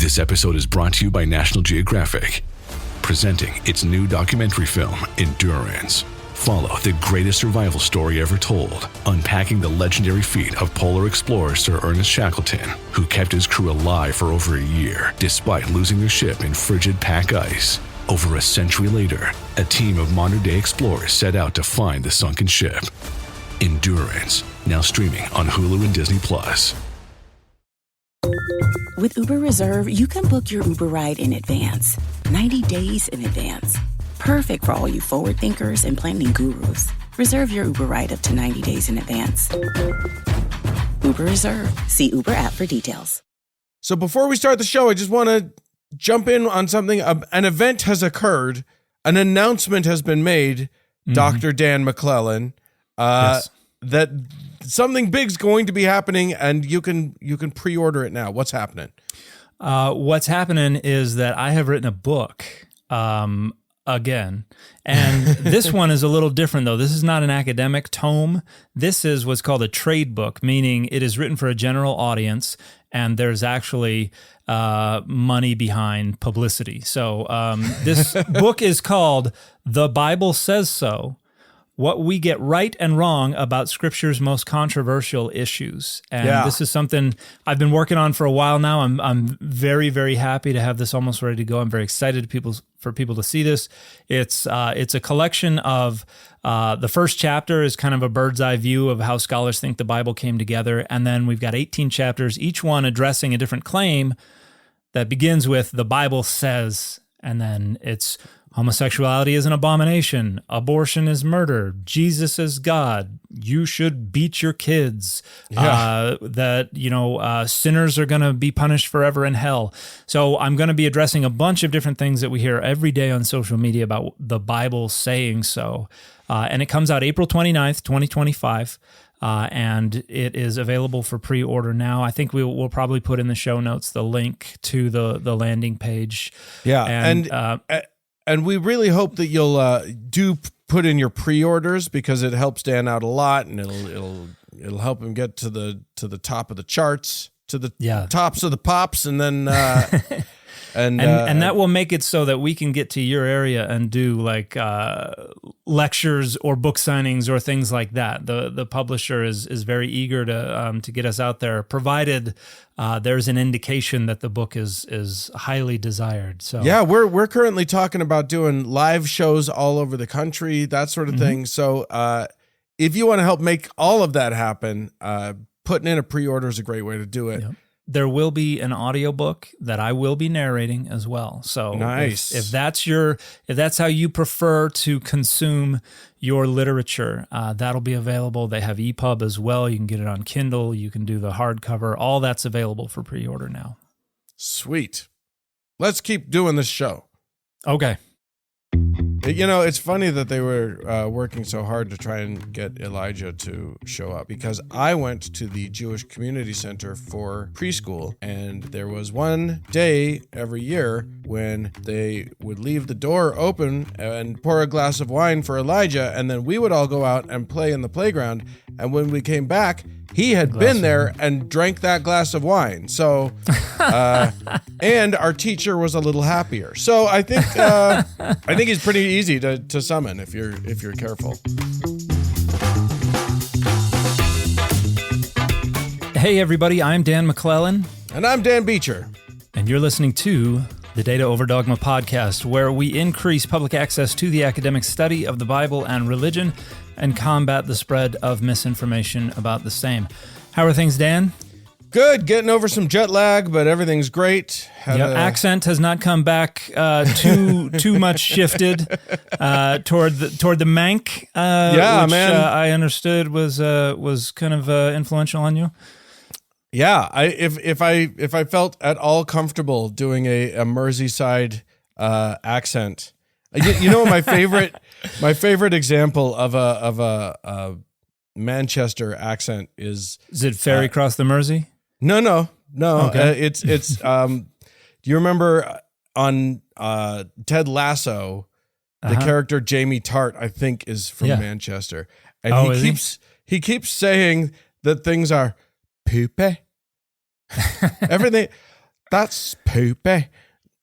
This episode is brought to you by National Geographic, presenting its new documentary film, Endurance. Follow the greatest survival story ever told, unpacking the legendary feat of polar explorer Sir Ernest Shackleton, who kept his crew alive for over a year, despite losing their ship in frigid pack ice. Over a century later, a team of modern-day explorers set out to find the sunken ship. Endurance, now streaming on Hulu and Disney+. With Uber Reserve, you can book your Uber ride in advance, 90 days in advance. Perfect for all you forward thinkers and planning gurus. Reserve your Uber ride up to 90 days in advance. Uber Reserve. See Uber app for details. So before we start the show, I just want to jump in on something. An event has occurred. An announcement has been made, Dr. Dan McClellan, Yes. that something big's going to be happening, and you can pre-order it now. What's happening? What's happening is that I have written a book again, and this one is a little different, though. This is not an academic tome. This is what's called a trade book, meaning it is written for a general audience, and there's actually money behind publicity. So this book is called The Bible Says So: What We Get Right and Wrong About Scripture's Most Controversial Issues. And this is something I've been working on for a while now. I'm very, very happy to have this almost ready to go. I'm very excited for people to see this. It's a collection of, the first chapter is kind of a bird's eye view of how scholars think the Bible came together. And then we've got 18 chapters, each one addressing a different claim that begins with the Bible says, and then it's homosexuality is an abomination. Abortion is murder. Jesus is God. You should beat your kids. Sinners are going to be punished forever in hell. So I'm going to be addressing a bunch of different things that we hear every day on social media about the Bible saying so. And it comes out April 29th, 2025. And it is available for pre-order now. I think we'll probably put in the show notes the link to the landing page. Yeah, and we really hope that you'll do put in your pre-orders, because it helps Dan out a lot, and it'll help him get to the top of the charts, to the tops of the pops, and then and that will make it so that we can get to your area and do like lectures or book signings or things like that. The publisher is very eager to get us out there, provided there's an indication that the book is highly desired. So yeah, we're currently talking about doing live shows all over the country, that sort of thing. So if you want to help make all of that happen, putting in a pre-order is a great way to do it. Yep. There will be an audiobook that I will be narrating as well. So nice. If that's how you prefer to consume your literature, that'll be available. They have EPUB as well. You can get it on Kindle. You can do the hardcover. All that's available for pre-order now. Sweet. Let's keep doing this show. Okay. It's funny that they were working so hard to try and get Elijah to show up, because I went to the Jewish Community Center for preschool, and there was one day every year when they would leave the door open and pour a glass of wine for Elijah, and then we would all go out and play in the playground, and when we came back, he had been there and drank that glass of wine. So, and our teacher was a little happier. So I think he's pretty easy to summon if you're careful. Hey everybody, I'm Dan McClellan. And I'm Dan Beecher. And you're listening to the Data Over Dogma podcast, where we increase public access to the academic study of the Bible and religion and combat the spread of misinformation about the same. How are things, Dan? Good. Getting over some jet lag, but everything's great. Accent has not come back too much shifted toward the Mank. Which, man. I understood was kind of influential on you. Yeah, if I felt at all comfortable doing a Merseyside accent, you know, my favorite example of a Manchester accent is it Ferry Cross the Mersey? No. Okay. It's do you remember on Ted Lasso, the character Jamie Tart, I think, is from Manchester, and he keeps saying that things are poopy. Everything. That's poopy.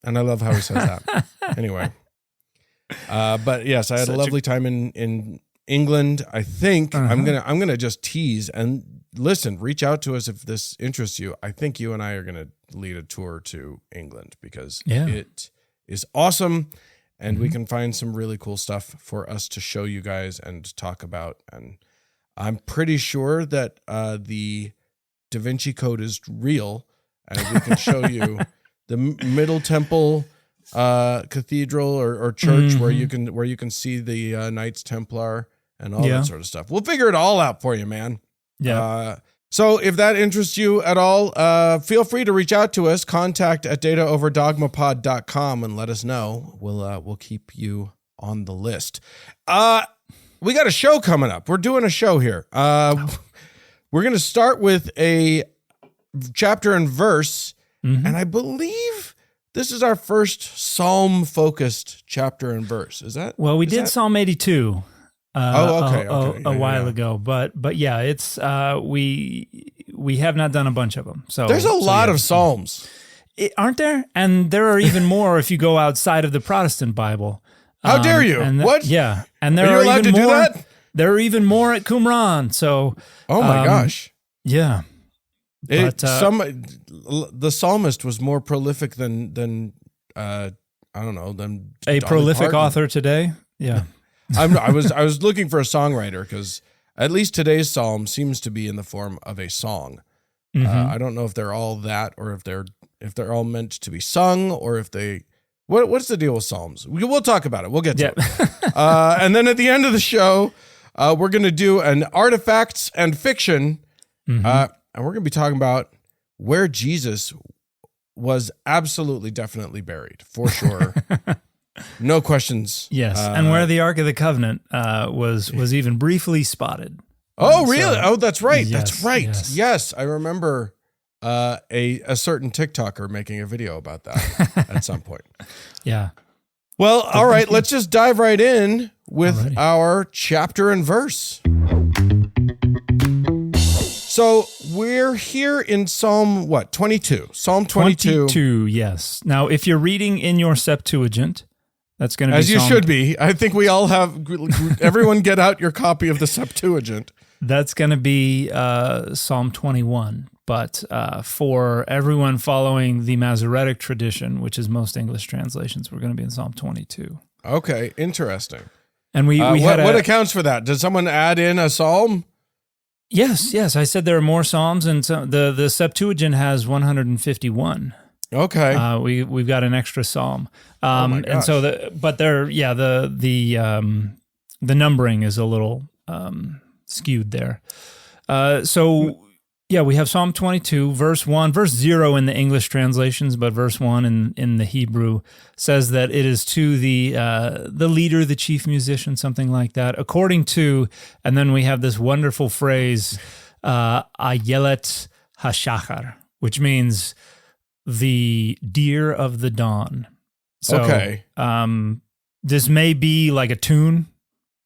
And I love how he says that. Anyway. But yes, I had a lovely time in England. I think I'm gonna just tease and listen, reach out to us if this interests you. I think you and I are gonna lead a tour to England because it is awesome. And we can find some really cool stuff for us to show you guys and talk about. And I'm pretty sure that the Da Vinci Code is real, and we can show you the Middle Temple cathedral or church where you can see the Knights Templar and all that sort of stuff. We'll figure it all out for you, man. Yeah. So if that interests you at all, feel free to reach out to us. Contact at dataoverdogmapod.com and let us know. We'll keep you on the list. We got a show coming up. We're doing a show here. We're going to start with a chapter and verse, and I believe this is our first Psalm-focused chapter and verse. Is that? Well, we did Psalm 82. Okay. A while ago, but yeah, it's we have not done a bunch of them. So there's a lot of Psalms, aren't there? And there are even more if you go outside of the Protestant Bible. How dare you? What? Yeah, and there are you allowed even to do more, that? There are even more at Qumran. So, oh my gosh, yeah. But the psalmist was more prolific than I don't know, than a Dolly prolific Parton. author today. Yeah. I was looking for a songwriter because at least today's psalm seems to be in the form of a song. I don't know if they're all that or if they're all meant to be sung or if they. What's the deal with psalms? We'll talk about it. We'll get to it. And then at the end of the show, we're going to do an artifacts and fiction, and we're going to be talking about where Jesus was absolutely, definitely buried for sure. No questions. Yes, and where the Ark of the Covenant was even briefly spotted. Oh, really? Oh, that's right. Yes, that's right. Yes, I remember a certain TikToker making a video about that at some point. Yeah. Well, all right. Let's just dive right in with our chapter and verse. So we're here in Psalm, 22? Psalm 22. 22, yes. Now, if you're reading in your Septuagint, that's going to be as you should be. I think we all have. Everyone, get out your copy of the Septuagint. That's going to be Psalm 21. But for everyone following the Masoretic tradition, which is most English translations, we're going to be in Psalm 22. Okay, interesting. And we had what accounts for that? Did someone add in a psalm? Yes. I said there are more psalms, and the Septuagint has 151. Okay. We've got an extra psalm, and so the numbering is a little skewed there. We have Psalm 22, verse 1, verse 0 in the English translations, but verse 1 in the Hebrew says that it is to the leader, the chief musician, something like that. According to, and then we have this wonderful phrase, Ayelet HaShachar, which means the deer of the dawn. So, okay. This may be like a tune.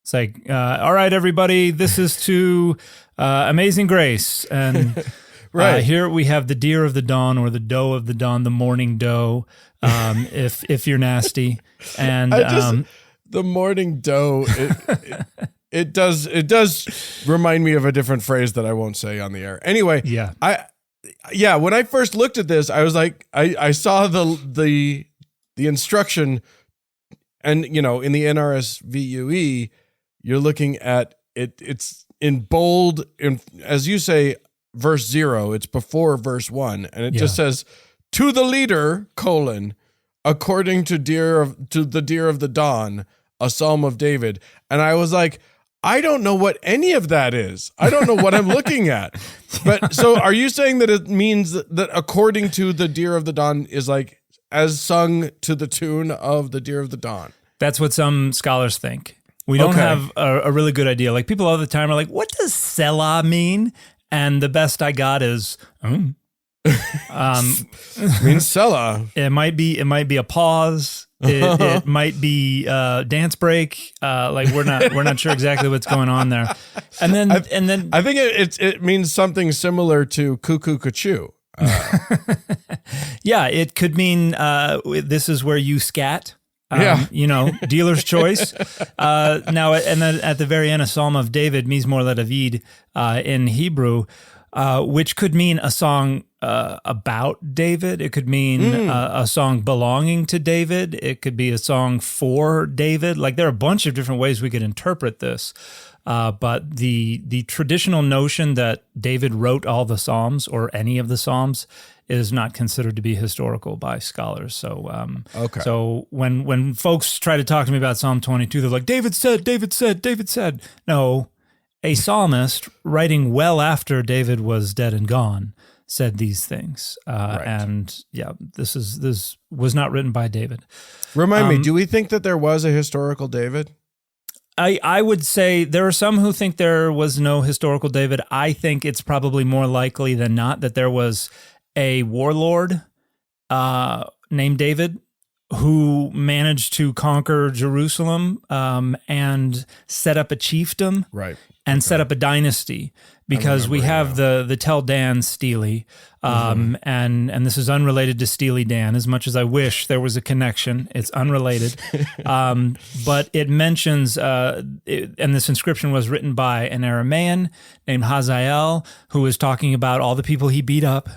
It's like, all right, everybody, this is to Amazing Grace. And right. Here we have the deer of the dawn or the doe of the dawn, the morning doe, if you're nasty. And the morning doe, it does remind me of a different phrase that I won't say on the air. Anyway, when I first looked at this, I was like, I saw the instruction, and in the NRSVUE, you're looking at it. It's in bold, as you say, verse 0. It's before verse 1, and it just says, "To the leader, according to the deer of the dawn, a psalm of David." And I was like, I don't know what any of that is. I don't know what I'm looking at. But so are you saying that it means that according to the deer of the dawn is like as sung to the tune of the deer of the dawn? That's what some scholars think. We don't have a really good idea. Like, people all the time are like, what does Selah mean? And the best I got is, means Selah. It might be a pause. It might be dance break. Like, we're not sure exactly what's going on there. And then I think it means something similar to cuckoo cuckoo. Yeah, it could mean this is where you scat. Dealer's choice. Now, and then at the very end, a Psalm of David, Mizmor LeDavid, in Hebrew, which could mean a song about David. It could mean a song belonging to David. It could be a song for David. Like, there are a bunch of different ways we could interpret this. But the traditional notion that David wrote all the Psalms or any of the Psalms is not considered to be historical by scholars. So, so when folks try to talk to me about Psalm 22, they're like, David said, David said, David said. No, a psalmist writing well after David was dead and gone said these things. And yeah, this was not written by David. Remind me, do we think that there was a historical David? I would say there are some who think there was no historical David. I think it's probably more likely than not that there was a warlord named David who managed to conquer Jerusalem and set up a chiefdom, and set up a dynasty. Because we have the Tel Dan Steely, and this is unrelated to Steely Dan, as much as I wish there was a connection. It's unrelated. But it mentions, and this inscription was written by an Aramaean named Hazael, who was talking about all the people he beat up.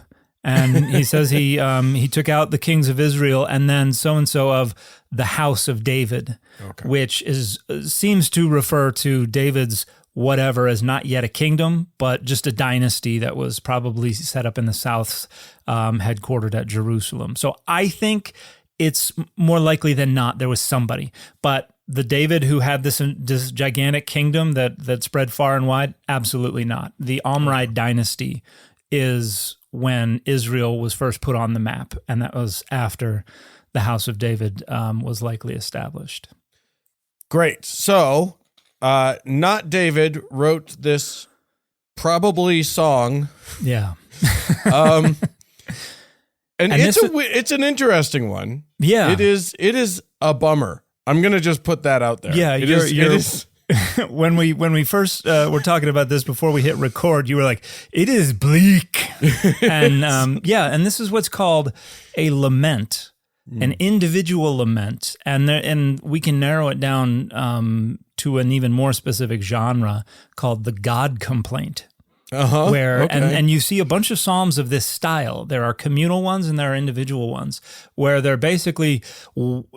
And he says he took out the kings of Israel and then so-and-so of the house of David, which seems to refer to David's whatever as not yet a kingdom, but just a dynasty that was probably set up in the south, headquartered at Jerusalem. So I think it's more likely than not there was somebody. But the David who had this gigantic kingdom that spread far and wide, absolutely not. The Omride dynasty is when Israel was first put on the map, and that was after the house of David was likely established. Great. So, not David wrote this probably song. Yeah. And it's an interesting one. Yeah. It is a bummer. I'm going to just put that out there. Yeah, it is. When we first were talking about this before we hit record, you were like, "It is bleak," and and this is what's called a lament, an individual lament, and we can narrow it down to an even more specific genre called the God complaint. Where and you see a bunch of psalms of this style. There are communal ones and there are individual ones where they're basically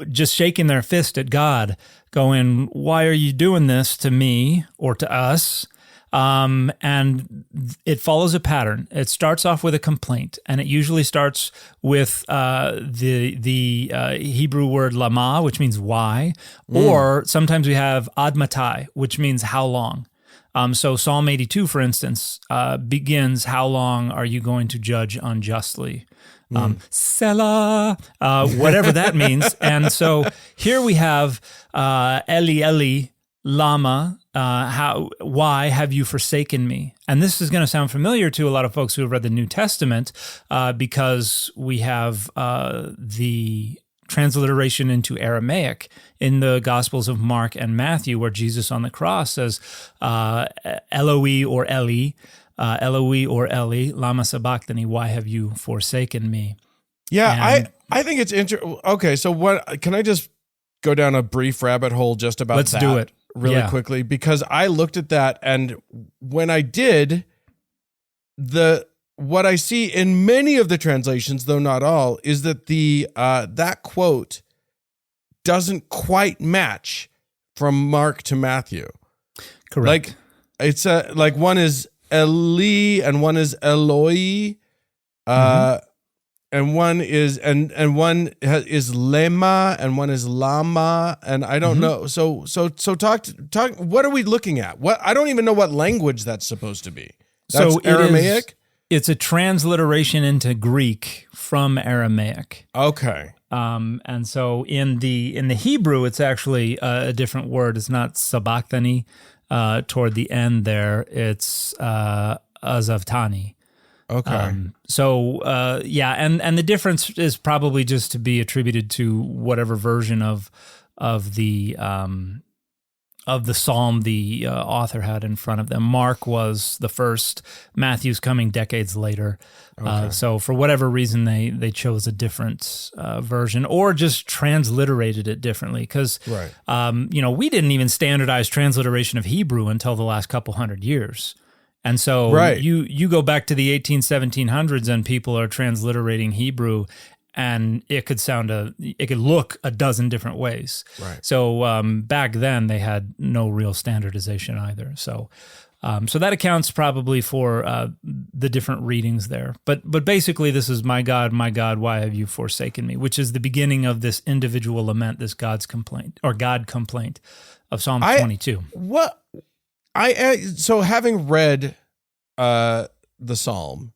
just shaking their fist at God, going, "Why are you doing this to me or to us?" And it follows a pattern. It starts off with a complaint, and it usually starts with the Hebrew word lama, which means why, or sometimes we have ad matai, which means how long. So Psalm 82, for instance, begins, "How long are you going to judge unjustly?" Selah, whatever that means. And so here we have Eli, Eli, lama, why have you forsaken me? And this is going to sound familiar to a lot of folks who have read the New Testament because we have the transliteration into Aramaic in the Gospels of Mark and Matthew, where Jesus on the cross says, Eloi or Eli, lama sabachthani, why have you forsaken me? Yeah, I think it's interesting. Okay, so what? Can I just go down a brief rabbit hole just about Let's that do it. really quickly? Because I looked at that, and when I did, what I see in many of the translations, though not all, is that that quote doesn't quite match from Mark to Matthew. Correct. Like it's like one is Eli and one is Eloi, and one is one is lema and one is lama, and I don't know. So talk. What are we looking at? What I don't even know what language that's supposed to be. That's so Aramaic. It's a transliteration into Greek from Aramaic. Okay. And so in the Hebrew, it's actually a different word. It's not sabachthani. Toward the end there, it's azavtani. Okay. And the difference is probably just to be attributed to whatever version of the of the psalm the author had in front of them. Mark was the first. Matthew's coming decades later. Okay. So for whatever reason, they chose a different version or just transliterated it differently. Because, Right. We didn't even standardize transliteration of Hebrew until the last couple hundred years. And so Right. you go back to the 1700s and people are transliterating Hebrew, and it could look a dozen different ways. Right. So back then they had no real standardization either. So that accounts probably for the different readings there. But basically this is my God, why have you forsaken me? Which is the beginning of this individual lament, this God complaint of Psalm 22. So having read the psalm,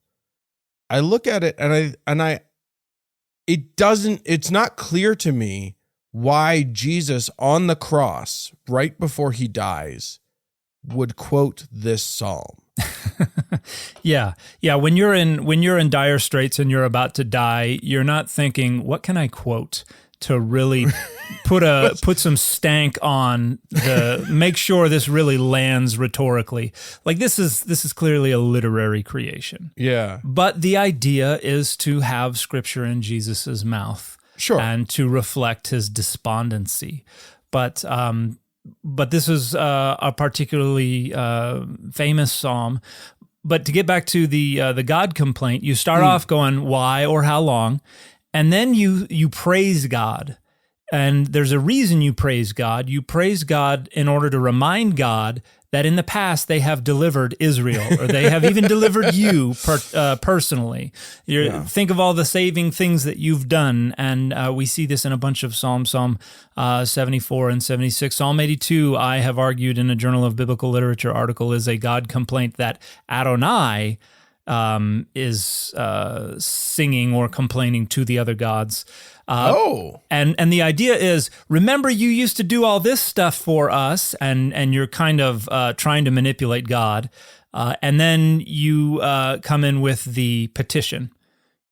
I look at it and it's not clear to me why Jesus on the cross right before he dies would quote this psalm. Yeah. When you're in dire straits and you're about to die, you're not thinking, what can I quote to really put some stank on make sure this really lands rhetorically. Like this is clearly a literary creation. Yeah. But the idea is to have scripture in Jesus's mouth. Sure. And to reflect his despondency. But this is a particularly famous psalm. But to get back to the God complaint, you start off going, why or how long? And then you praise God. And there's a reason you praise God. You praise God in order to remind God that in the past they have delivered Israel, or they have even delivered you personally. Think of all the saving things that you've done, and we see this in a bunch of Psalms, Psalm 74 and 76. Psalm 82, I have argued in a Journal of Biblical Literature article, is a God complaint that Adonai is singing or complaining to the other gods. And the idea is, remember you used to do all this stuff for us, and you're kind of trying to manipulate God. And then you come in with the petition.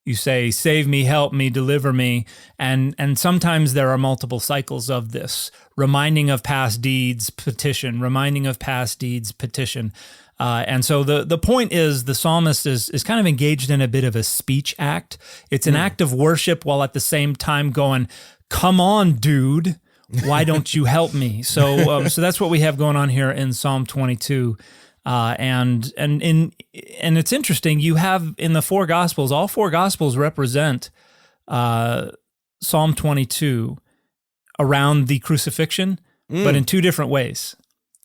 You say, save me, help me, deliver me. And sometimes there are multiple cycles of this. Reminding of past deeds, petition. Reminding of past deeds, petition. And so the point is the psalmist is kind of engaged in a bit of a speech act. It's an act of worship while at the same time going, come on, dude, why don't you help me? So that's what we have going on here in Psalm 22. And it's interesting, you have in the four Gospels, all four Gospels represent Psalm 22 around the crucifixion, but in two different ways.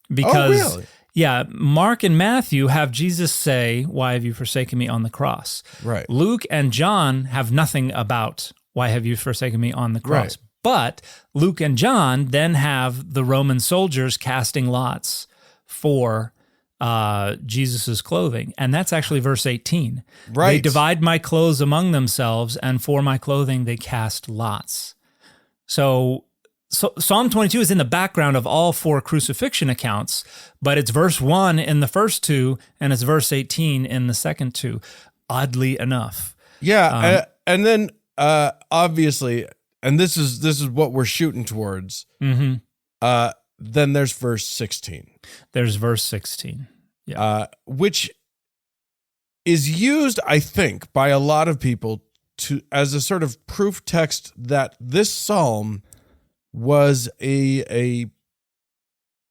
Because really? Yeah, Mark and Matthew have Jesus say, why have you forsaken me on the cross? Right. Luke and John have nothing about why have you forsaken me on the cross. Right. But Luke and John then have the Roman soldiers casting lots for Jesus's clothing. And that's actually verse 18. Right. They divide my clothes among themselves, and for my clothing they cast lots. So Psalm 22 is in the background of all four crucifixion accounts, but it's verse 1 in the first two, and it's verse 18 in the second two, oddly enough. Yeah, and then obviously, and this is what we're shooting towards, then there's verse 16. There's verse 16, which is used, I think, by a lot of people as a sort of proof text that this psalm was a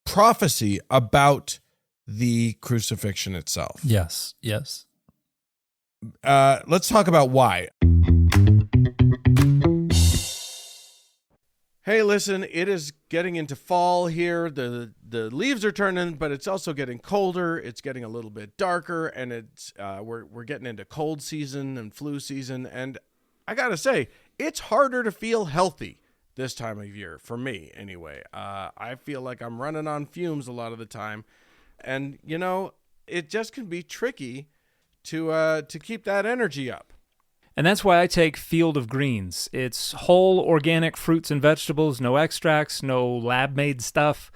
prophecy about the crucifixion itself. Yes. Let's talk about why. Hey, listen, it is getting into fall here. The leaves are turning, but it's also getting colder. It's getting a little bit darker, and it's we're getting into cold season and flu season. And I gotta say, it's harder to feel healthy this time of year, for me anyway. I feel like I'm running on fumes a lot of the time. And, it just can be tricky to keep that energy up. And that's why I take Field of Greens. It's whole organic fruits and vegetables, no extracts, no lab-made stuff.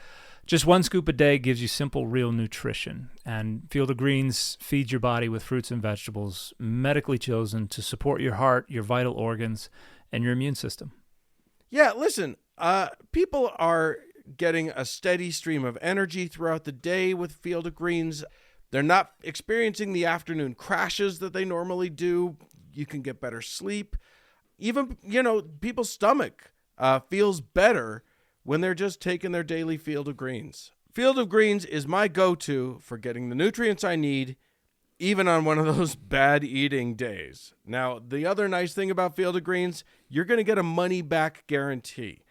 Just 1 scoop a day gives you simple, real nutrition. And Field of Greens feeds your body with fruits and vegetables medically chosen to support your heart, your vital organs, and your immune system. Yeah, listen, people are getting a steady stream of energy throughout the day with Field of Greens. They're not experiencing the afternoon crashes that they normally do. You can get better sleep. Even, people's stomach feels better when they're just taking their daily Field of Greens. Field of Greens is my go-to for getting the nutrients I need, even on one of those bad eating days. Now, the other nice thing about Field of Greens, you're going to get a money-back guarantee.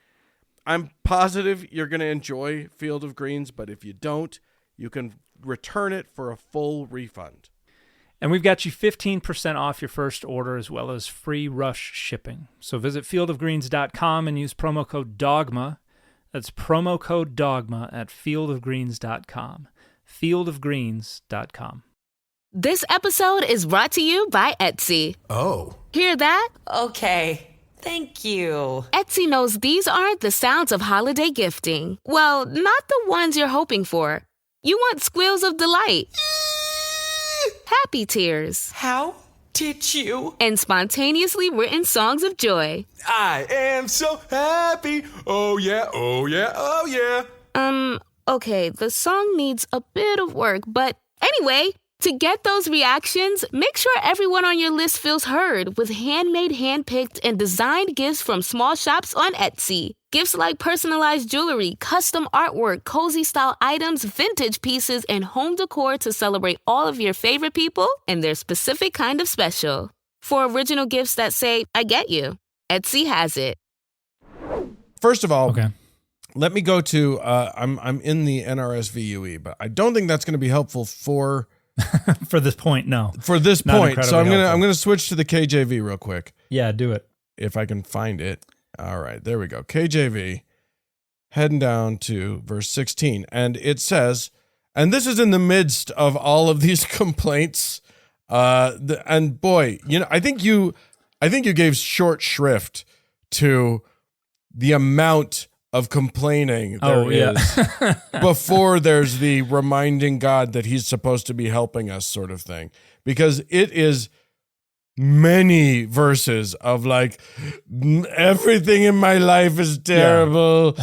I'm positive you're going to enjoy Field of Greens, but if you don't, you can return it for a full refund. And we've got you 15% off your first order as well as free rush shipping. So visit fieldofgreens.com and use promo code DOGMA. That's promo code DOGMA at fieldofgreens.com. fieldofgreens.com. This episode is brought to you by Etsy. Oh. Hear that? Okay. Thank you. Etsy knows these aren't the sounds of holiday gifting. Well, not the ones you're hoping for. You want squeals of delight. Happy tears. How did you? And spontaneously written songs of joy. I am so happy. Oh yeah, oh yeah, oh yeah. Okay, the song needs a bit of work, but anyway, to get those reactions, make sure everyone on your list feels heard with handmade, handpicked, and designed gifts from small shops on Etsy. Gifts like personalized jewelry, custom artwork, cozy style items, vintage pieces, and home decor to celebrate all of your favorite people and their specific kind of special. For original gifts that say, I get you, Etsy has it. First of all, Okay. let me go to, I'm in the NRSVUE, but I don't think that's going to be helpful for For this point, no. this Not point. incredibly So I'm helpful. gonna switch to the KJV real quick Yeah, do it. if I can find it. All right, there we go. KJV, heading down to verse 16, and it says, and this is in the midst of all of these complaints. And boy, I think you gave short shrift to the amount of complaining there is before there's the reminding God that he's supposed to be helping us sort of thing. Because it is many verses of like, everything in my life is terrible.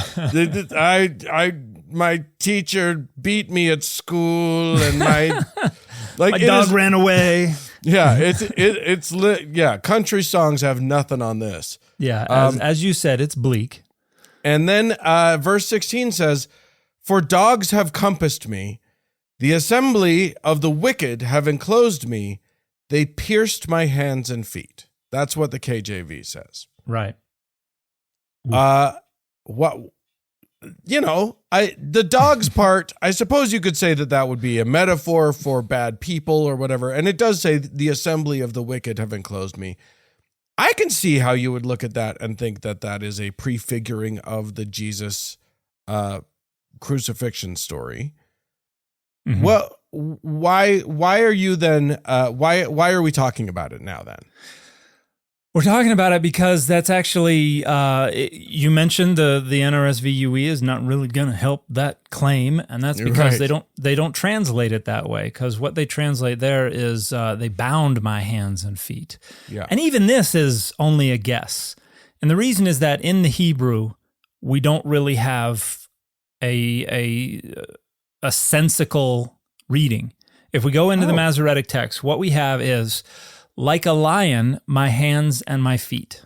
My teacher beat me at school and my dog ran away. Yeah, it's lit. Yeah, country songs have nothing on this. Yeah, as you said, it's bleak. And then verse 16 says, "For dogs have compassed me, the assembly of the wicked have enclosed me, they pierced my hands and feet." That's what the KJV says. Right. The dogs part, I suppose you could say that would be a metaphor for bad people or whatever. And it does say the assembly of the wicked have enclosed me. I can see how you would look at that and think that is a prefiguring of the Jesus crucifixion story. Mm-hmm. Well, why are you then? Why are we talking about it now then? We're talking about it because that's actually, you mentioned the NRSVUE is not really going to help that claim, and that's because they don't translate it that way, because what they translate there is they bound my hands and feet. Yeah. And even this is only a guess. And the reason is that in the Hebrew, we don't really have a sensical reading. If we go into the Masoretic text, what we have is, like a lion, my hands and my feet.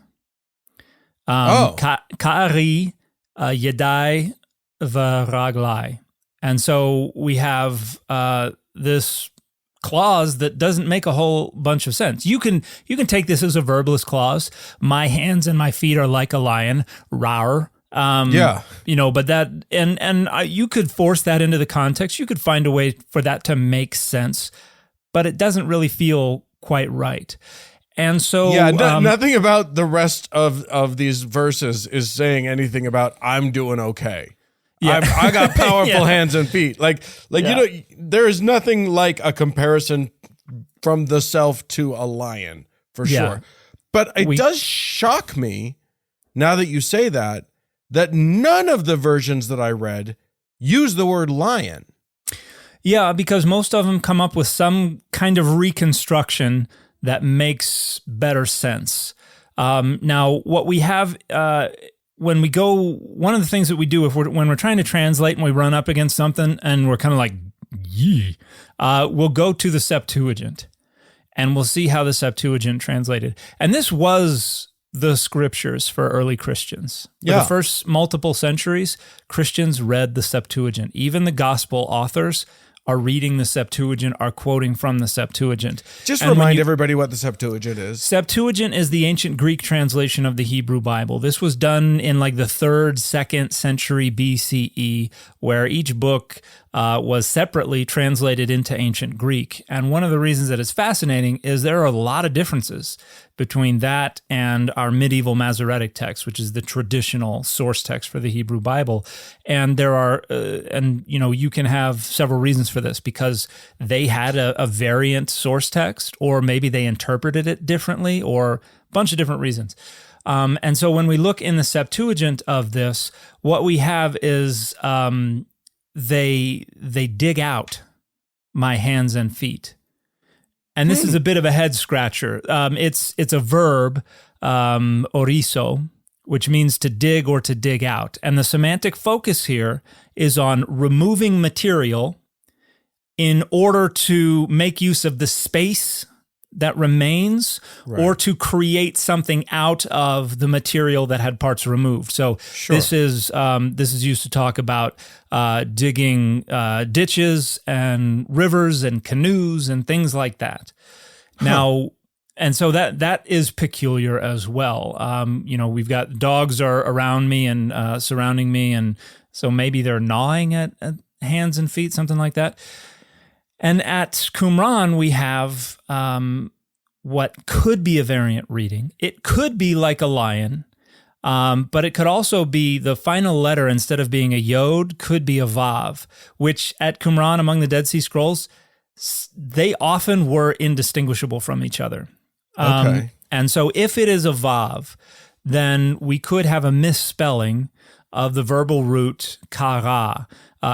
Ka'ari yadai v'raglai. And so we have this clause that doesn't make a whole bunch of sense. You can take this as a verbless clause. My hands and my feet are like a lion, rar. But that, and you could force that into the context. You could find a way for that to make sense, but it doesn't really feel quite right. And so nothing about the rest of these verses is saying anything about I'm doing okay. Yeah. I got powerful hands and feet. There is nothing like a comparison from the self to a lion for sure. But it does shock me now that you say that none of the versions that I read use the word lion. Yeah, because most of them come up with some kind of reconstruction that makes better sense. Now, what we have when we go, one of the things that we do when we're trying to translate and we run up against something and we're kind of like, yee, we'll go to the Septuagint and we'll see how the Septuagint translated. And this was the scriptures for early Christians. For the first multiple centuries, Christians read the Septuagint. Even the gospel authors are reading the Septuagint, are quoting from the Septuagint. Just remind everybody what the Septuagint is. Septuagint is the ancient Greek translation of the Hebrew Bible. This was done in like the 3rd, 2nd century BCE, where each book was separately translated into ancient Greek. And one of the reasons that it's fascinating is there are a lot of differences between that and our medieval Masoretic text, which is the traditional source text for the Hebrew Bible. And there are, you can have several reasons for this, because they had a variant source text, or maybe they interpreted it differently, or a bunch of different reasons. And so when we look in the Septuagint of this, what we have is they dig out my hands and feet. And this is a bit of a head scratcher. It's a verb, orizo, which means to dig or to dig out. And the semantic focus here is on removing material in order to make use of the space that remains, or to create something out of the material that had parts removed. So this is used to talk about digging ditches and rivers and canoes and things like that. Now, and so that is peculiar as well. We've got dogs are around me and surrounding me, and so maybe they're gnawing at hands and feet, something like that. And at Qumran, we have what could be a variant reading. It could be like a lion, but it could also be the final letter, instead of being a yod, could be a vav, which at Qumran, among the Dead Sea Scrolls, they often were indistinguishable from each other. And so if it is a vav, then we could have a misspelling of the verbal root kara,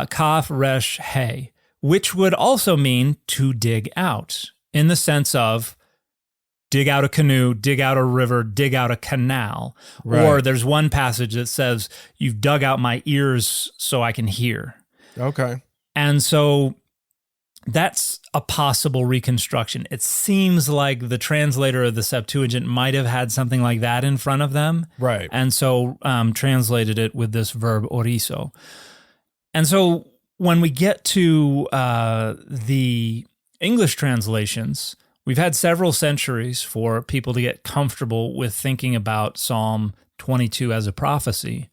kaf, resh, he, which would also mean to dig out, in the sense of dig out a canoe, dig out a river, dig out a canal. Right. Or there's one passage that says, you've dug out my ears so I can hear. Okay. And so that's a possible reconstruction. It seems like the translator of the Septuagint might have had something like that in front of them. Right. And so translated it with this verb orizo. And so when we get to the English translations, we've had several centuries for people to get comfortable with thinking about Psalm 22 as a prophecy.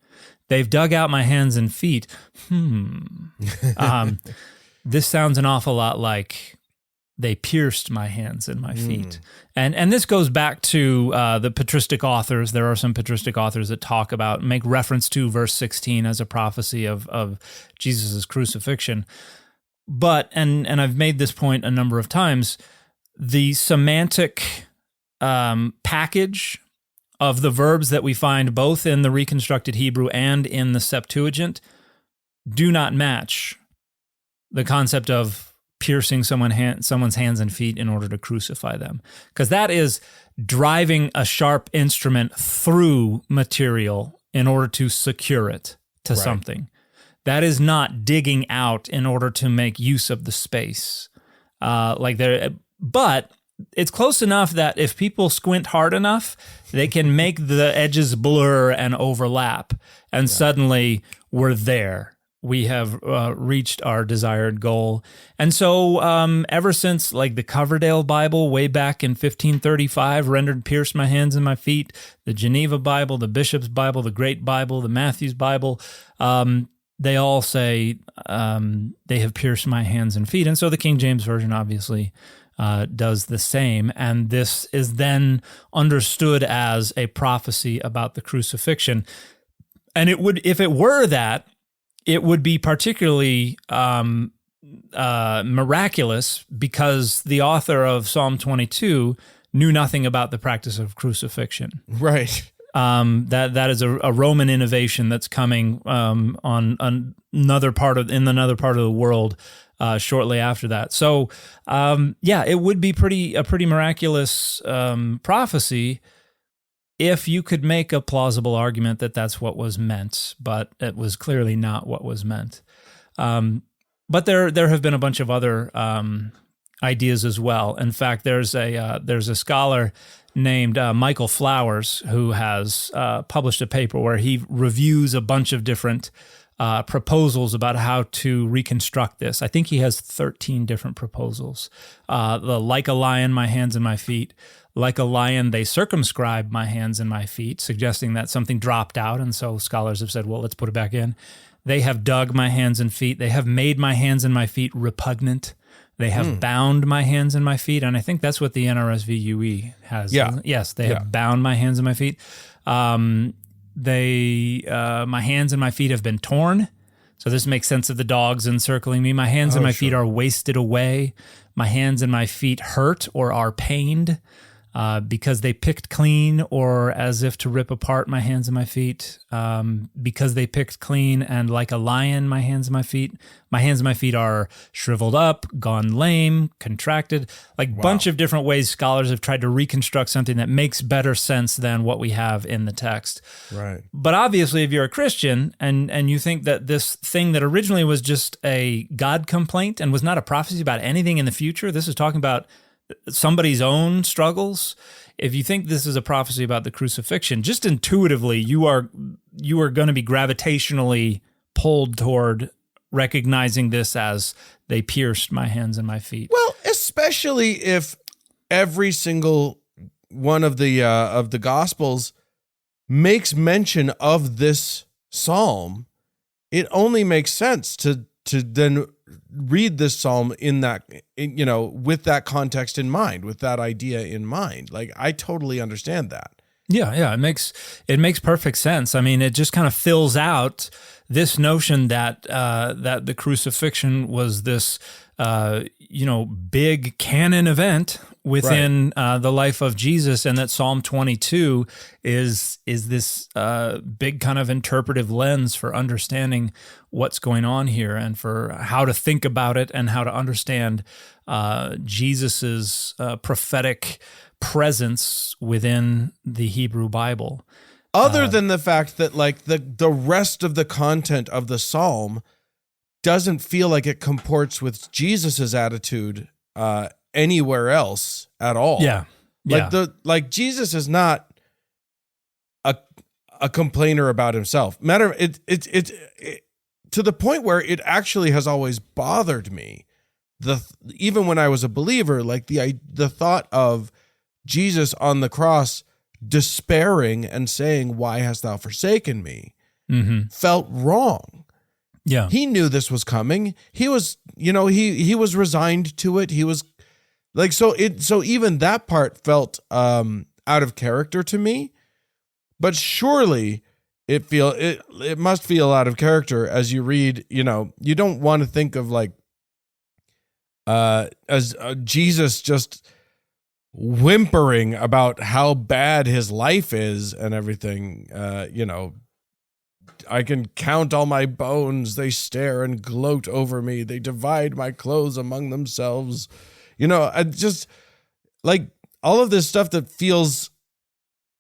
They've dug out my hands and feet. This sounds an awful lot like they pierced my hands and my feet. And this goes back to the patristic authors. There are some patristic authors that talk about, make reference to verse 16 as a prophecy of Jesus' crucifixion. But, and I've made this point a number of times, the semantic package of the verbs that we find both in the reconstructed Hebrew and in the Septuagint do not match the concept of piercing someone's hands and feet in order to crucify them. Because that is driving a sharp instrument through material in order to secure it to something. That is not digging out in order to make use of the space. But it's close enough that if people squint hard enough, they can make the edges blur and overlap. And suddenly we're there. We have reached our desired goal. And so ever since like the Coverdale Bible way back in 1535 rendered pierced my hands and my feet, the Geneva Bible, the Bishop's Bible, the Great Bible, the Matthew's Bible, they all say they have pierced my hands and feet. And so the King James Version obviously does the same. And this is then understood as a prophecy about the crucifixion. And it would, if it were that, it would be particularly miraculous because the author of Psalm 22 knew nothing about the practice of crucifixion. Right. That is a Roman innovation that's coming on another part of the world shortly after that. So it would be a pretty miraculous prophecy if you could make a plausible argument that that's what was meant, but it was clearly not what was meant. But there have been a bunch of other ideas as well. In fact, there's a scholar named Michael Flowers who has published a paper where he reviews a bunch of different proposals about how to reconstruct this. I think he has 13 different proposals. The like a lion, my hands and my feet. Like a lion, they circumscribe my hands and my feet, suggesting that something dropped out. And so scholars have said, well, let's put it back in. They have dug my hands and feet. They have made my hands and my feet repugnant. They have bound my hands and my feet. And I think that's what the NRSV UE has. Yeah. Yes, they have bound my hands and my feet. My hands and my feet have been torn. So this makes sense of the dogs encircling me. My hands and my feet are wasted away. My hands and my feet hurt or are pained because they picked clean, or as if to rip apart my hands and my feet. Because they picked clean, and like a lion, my hands and my feet. My hands and my feet are shriveled up, gone lame, contracted. Bunch of different ways scholars have tried to reconstruct something that makes better sense than what we have in the text. Right. But obviously, if you're a Christian and you think that this thing that originally was just a God complaint and was not a prophecy about anything in the future, this is talking about somebody's own struggles. If you think this is a prophecy about the crucifixion, just intuitively, you are going to be gravitationally pulled toward recognizing this as they pierced my hands and my feet. Well, especially if every single one of the Gospels makes mention of this psalm, it only makes sense to then read this psalm in that, with that context in mind, with that idea in mind. I totally understand that. Yeah, it makes perfect sense. I mean, it just kind of fills out this notion that that the crucifixion was this big canon event within the life of Jesus, and that Psalm 22 is this big kind of interpretive lens for understanding what's going on here and for how to think about it and how to understand Jesus's prophetic presence within the Hebrew Bible. Other than the fact that the rest of the content of the psalm doesn't feel like it comports with Jesus's attitude anywhere else at all. Yeah. Jesus is not a complainer about himself. It to the point where it actually has always bothered me. Even when I was a believer, the thought of Jesus on the cross despairing and saying, "Why hast thou forsaken me?" felt wrong. Yeah. He knew this was coming. He was, he was resigned to it. He was so even that part felt out of character to me. But surely it must feel out of character as you read, you don't want to think of as Jesus just whimpering about how bad his life is and everything. I can count all my bones. They stare and gloat over me. They divide my clothes among themselves. I just all of this stuff that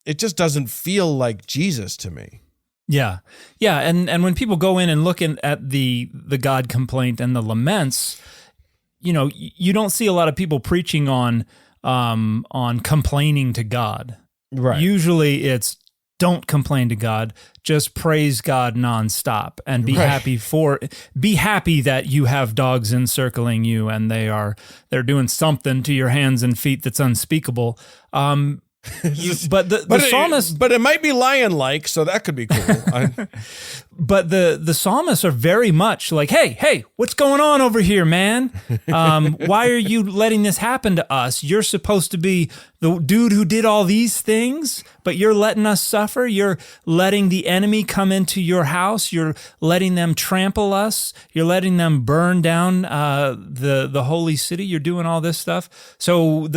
it just doesn't feel like Jesus to me. Yeah. Yeah. And when people go in and look at the God complaint and the laments, you don't see a lot of people preaching on complaining to God. Right. Usually it's don't complain to God, just praise God nonstop and be happy that you have dogs encircling you and they're doing something to your hands and feet that's unspeakable. But the psalmist, but it might be lion-like, so that could be cool. But the psalmists are very much like, hey, what's going on over here, man? Why are you letting this happen to us? You're supposed to be the dude who did all these things, but you're letting us suffer. You're letting the enemy come into your house. You're letting them trample us. You're letting them burn down the holy city. You're doing all this stuff. So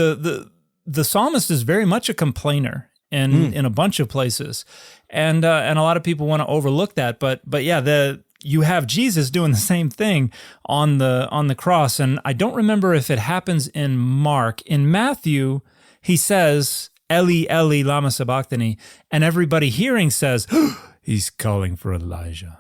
the psalmist is very much a complainer in a bunch of places. And a lot of people want to overlook that, but yeah, you have Jesus doing the same thing on the cross. And I don't remember if it happens in Mark. In Matthew, he says, Eli, Eli, lama sabachthani. And everybody hearing says, he's calling for Elijah.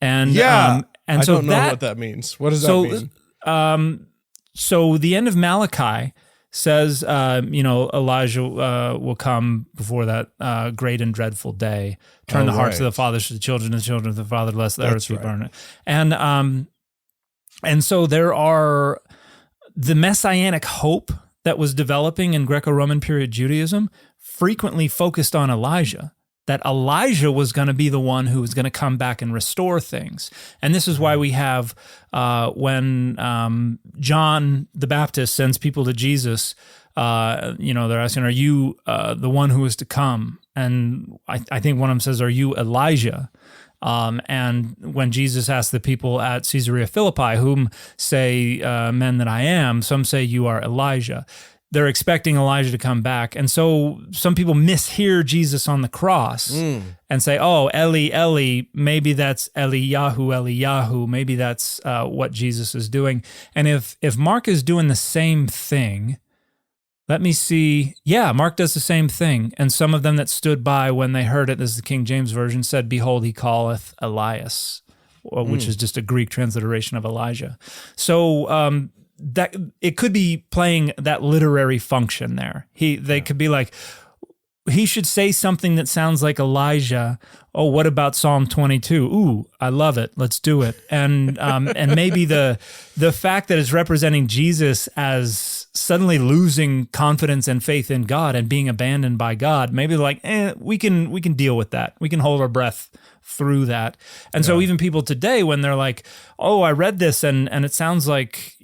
And I so don't know what that means. What does that mean? So the end of Malachi says, Elijah will come before that great and dreadful day, turn the hearts of the fathers to the children and the children of the father, lest the earth be burned. And so there are the messianic hope that was developing in Greco-Roman period Judaism frequently focused on Elijah, that Elijah was going to be the one who was going to come back and restore things. And this is why we have when John the Baptist sends people to Jesus, they're asking, are you the one who is to come? And I think one of them says, are you Elijah? And when Jesus asked the people at Caesarea Philippi, whom say men that I am, some say you are Elijah. They're expecting Elijah to come back. And so some people mishear Jesus on the cross and say, oh, Eli, Eli, maybe that's Eliyahu, Eliyahu. Maybe that's what Jesus is doing. And if Mark is doing the same thing, let me see. Yeah, Mark does the same thing. And some of them that stood by when they heard it, this is the King James Version, said, behold, he calleth Elias, which is just a Greek transliteration of Elijah. So that it could be playing that literary function there. They could be like, he should say something that sounds like Elijah. Oh, what about Psalm 22? Ooh, I love it. Let's do it. And maybe the fact that it's representing Jesus as suddenly losing confidence and faith in God and being abandoned by God, maybe like, we can deal with that. We can hold our breath through that. And so even people today, when they're like, oh, I read this and it sounds like,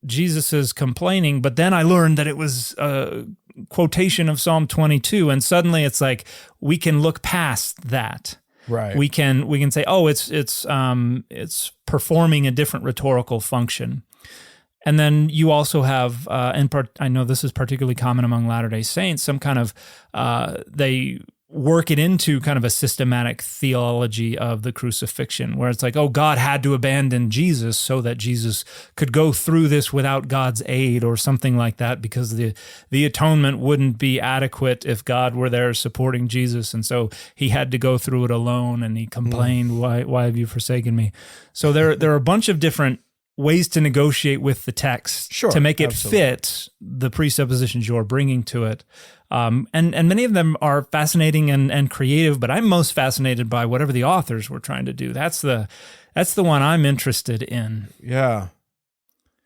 Jesus is complaining, but then I learned that it was a quotation of Psalm 22, and suddenly it's like we can look past that. Right. We can say, oh, it's performing a different rhetorical function. And then you also have, I know this is particularly common among Latter-day Saints, some kind of, they work it into kind of a systematic theology of the crucifixion, where it's like, oh, God had to abandon Jesus so that Jesus could go through this without God's aid or something like that, because the atonement wouldn't be adequate if God were there supporting Jesus. And so he had to go through it alone, and he complained, why have you forsaken me? So there are a bunch of different ways to negotiate with the text to make it fit the presuppositions you're bringing to it. And many of them are fascinating and creative, but I'm most fascinated by whatever the authors were trying to do. That's the one I'm interested in. Yeah.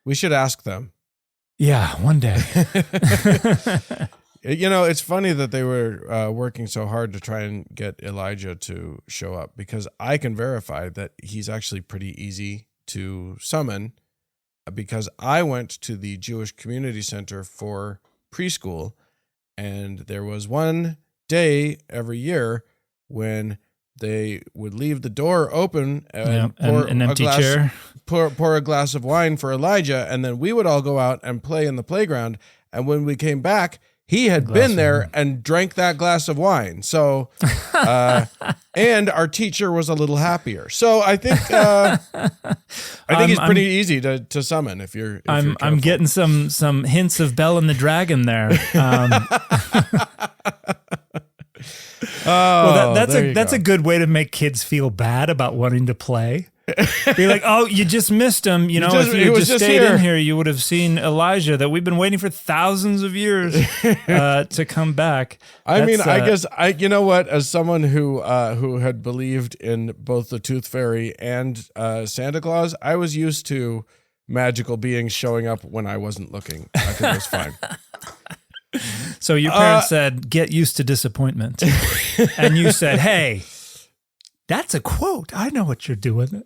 We should ask them. Yeah, one day. It's funny that they were working so hard to try and get Elijah to show up, because I can verify that he's actually pretty easy to summon, because I went to the Jewish Community Center for preschool, and there was one day every year when they would leave the door open and pour an empty chair, pour a glass of wine for Elijah, and then we would all go out and play in the playground. And when we came back, he had been there and drank that glass of wine. So, and our teacher was a little happier. So I think he's pretty easy to summon if you're. I'm getting some hints of Bell and the Dragon there. Well, that's a good way to make kids feel bad about wanting to play. Be like, oh, you just missed him. If you just stayed in here, you would have seen Elijah that we've been waiting for thousands of years to come back. I guess you know what? As someone who had believed in both the Tooth Fairy and Santa Claus, I was used to magical beings showing up when I wasn't looking. I think it was fine. So your parents said, "Get used to disappointment," and you said, "Hey." That's a quote. I know what you're doing.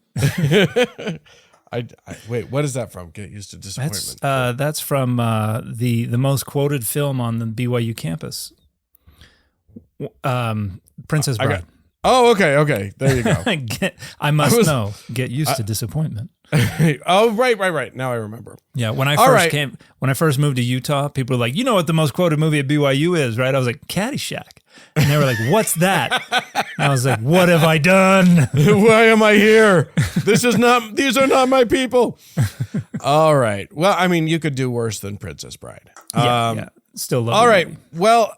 Wait, what is that from? Get used to disappointment. That's from the most quoted film on the BYU campus. Princess Bride. Okay. There you go. I must know. Get used to disappointment. Oh, right. Now I remember. Yeah, when I first moved to Utah, people were like, "You know what the most quoted movie at BYU is, right?" I was like, "Caddyshack." And they were like, "What's that?" And I was like, "What have I done? Why am I here? These are not my people." All right. Well, I mean, you could do worse than Princess Bride. Yeah. Still love it. All right. Well,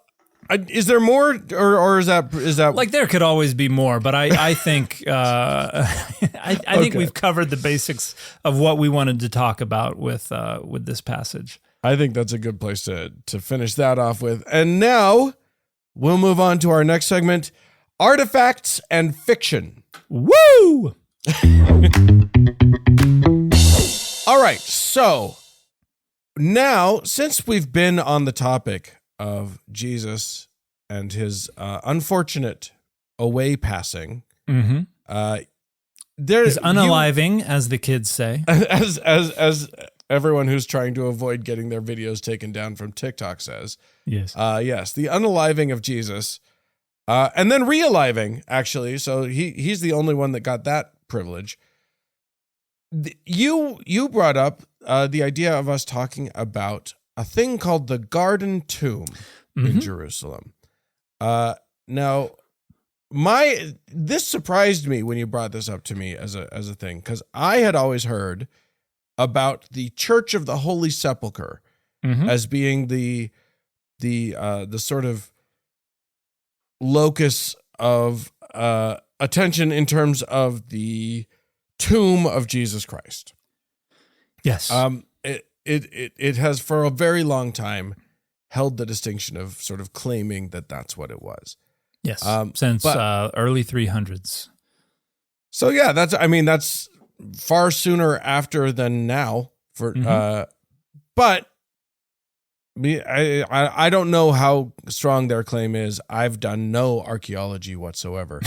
Is there more, or is that like there could always be more? But I think I think we've covered the basics of what we wanted to talk about with this passage. I think that's a good place to finish that off with. And now we'll move on to our next segment, artifacts and fiction. Woo! All right, so now, since we've been on the topic of Jesus and his unfortunate away passing, His unaliving, as the kids say, as everyone who's trying to avoid getting their videos taken down from TikTok says, yes, the unaliving of Jesus, and then realiving, actually. So he's the only one that got that privilege. You brought up the idea of us talking about a thing called the Garden Tomb in Jerusalem. Now, this surprised me when you brought this up to me as a thing, because I had always heard about the Church of the Holy Sepulchre as being the sort of locus of attention in terms of the tomb of Jesus Christ. Yes. It has for a very long time held the distinction of sort of claiming that that's what it was. Yes. Since early 300s. So yeah, that's far sooner after than now but I don't know how strong their claim is. I've done no archaeology whatsoever.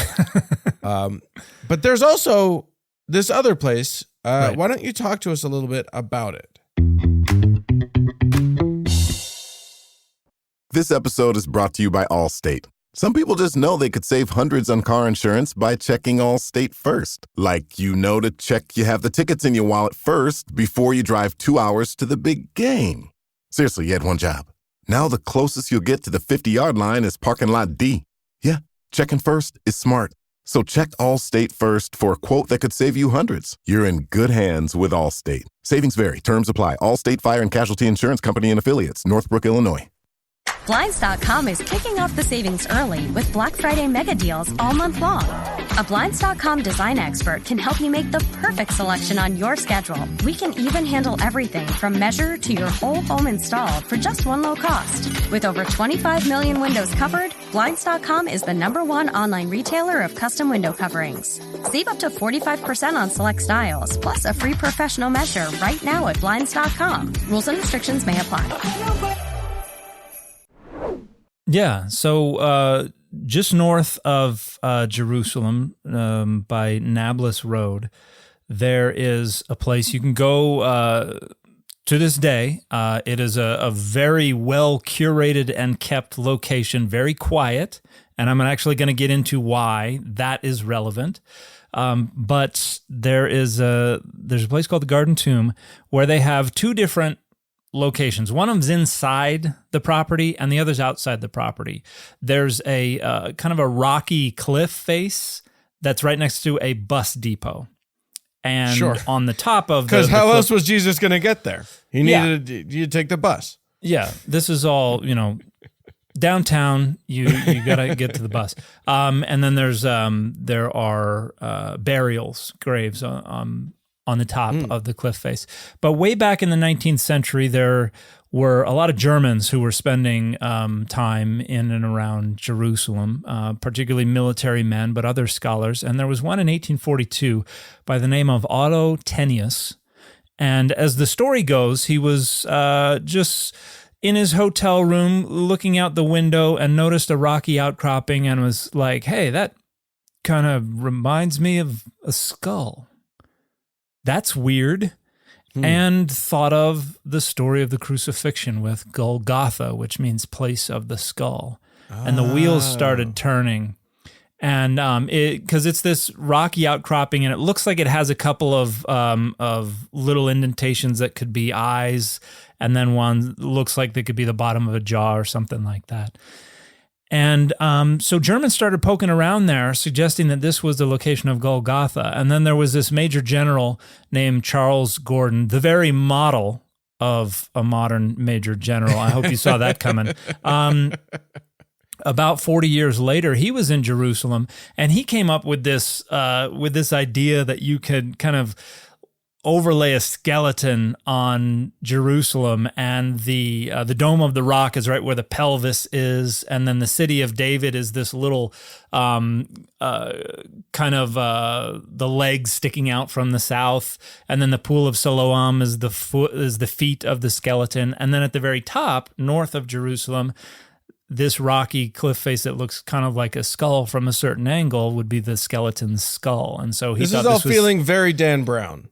But there's also this other place. Right. Why don't you talk to us a little bit about it? This episode is brought to you by Allstate. Some people just know they could save hundreds on car insurance by checking Allstate first. Like, to check you have the tickets in your wallet first before you drive 2 hours to the big game. Seriously, you had one job. Now the closest you'll get to the 50-yard line is parking lot D. Yeah, checking first is smart. So check Allstate first for a quote that could save you hundreds. You're in good hands with Allstate. Savings vary. Terms apply. Allstate Fire and Casualty Insurance Company and Affiliates. Northbrook, Illinois. Blinds.com is kicking off the savings early with Black Friday mega deals all month long. A Blinds.com design expert can help you make the perfect selection on your schedule. We can even handle everything from measure to your whole home installed for just one low cost. With over 25 million windows covered, Blinds.com is the #1 online retailer of custom window coverings. Save up to 45% on select styles, plus a free professional measure right now at Blinds.com. Rules and restrictions may apply. Yeah, so just north of Jerusalem, by Nablus Road, there is a place you can go to this day. It is a very well curated and kept location, very quiet, and I'm actually going to get into why that is relevant. But there's a place called the Garden Tomb where they have two different locations. One of them's inside the property and the other's outside the property. There's a kind of a rocky cliff face that's right next to a bus depot. And on the top of because how else was Jesus going to get there? He needed you to take the bus. Yeah, this is all, downtown. You got to get to the bus. And then there are burials, graves on the top of the cliff face. But way back in the 19th century, there were a lot of Germans who were spending time in and around Jerusalem, particularly military men, but other scholars. And there was one in 1842 by the name of Otto Tenius. And as the story goes, he was just in his hotel room looking out the window and noticed a rocky outcropping and was like, hey, that kind of reminds me of a skull. That's weird. And thought of the story of the crucifixion with Golgotha, which means place of the skull. And the wheels started turning. And because it's this rocky outcropping, and it looks like it has a couple of little indentations that could be eyes, and then one looks like they could be the bottom of a jaw or something like that. And so Germans started poking around there, suggesting that this was the location of Golgotha. And then there was this major general named Charles Gordon, the very model of a modern major general. I hope you saw that coming. about 40 years later, he was in Jerusalem, and he came up with this idea that you could kind of overlay a skeleton on Jerusalem, and the Dome of the Rock is right where the pelvis is, and then the City of David is this little kind of the legs sticking out from the south, and then the Pool of Siloam is the feet of the skeleton, and then at the very top, north of Jerusalem, this rocky cliff face that looks kind of like a skull from a certain angle would be the skeleton's skull, and so he this thought is all this was feeling very Dan Brown.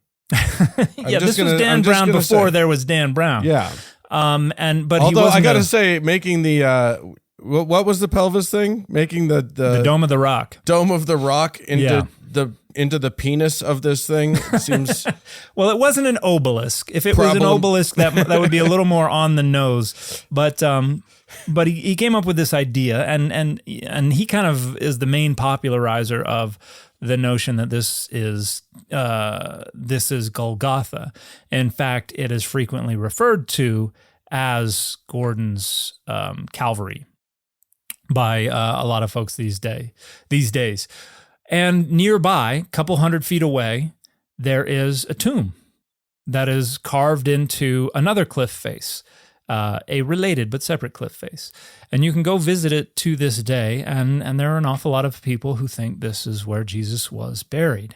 Yeah, this was Dan Brown before there was Dan Brown. Yeah. But although I gotta say, making the what was the pelvis thing? Making the Dome of the Rock. Dome of the Rock into the penis of this thing seems. Well, it wasn't an obelisk. If it was an obelisk, that would be a little more on the nose. But he came up with this idea, and he kind of is the main popularizer of the notion that this is Golgotha. In fact, it is frequently referred to as Gordon's Calvary by a lot of folks these days. And nearby, a couple hundred feet away, there is a tomb that is carved into another cliff face, a related but separate cliff face. And you can go visit it to this day, and there are an awful lot of people who think this is where Jesus was buried.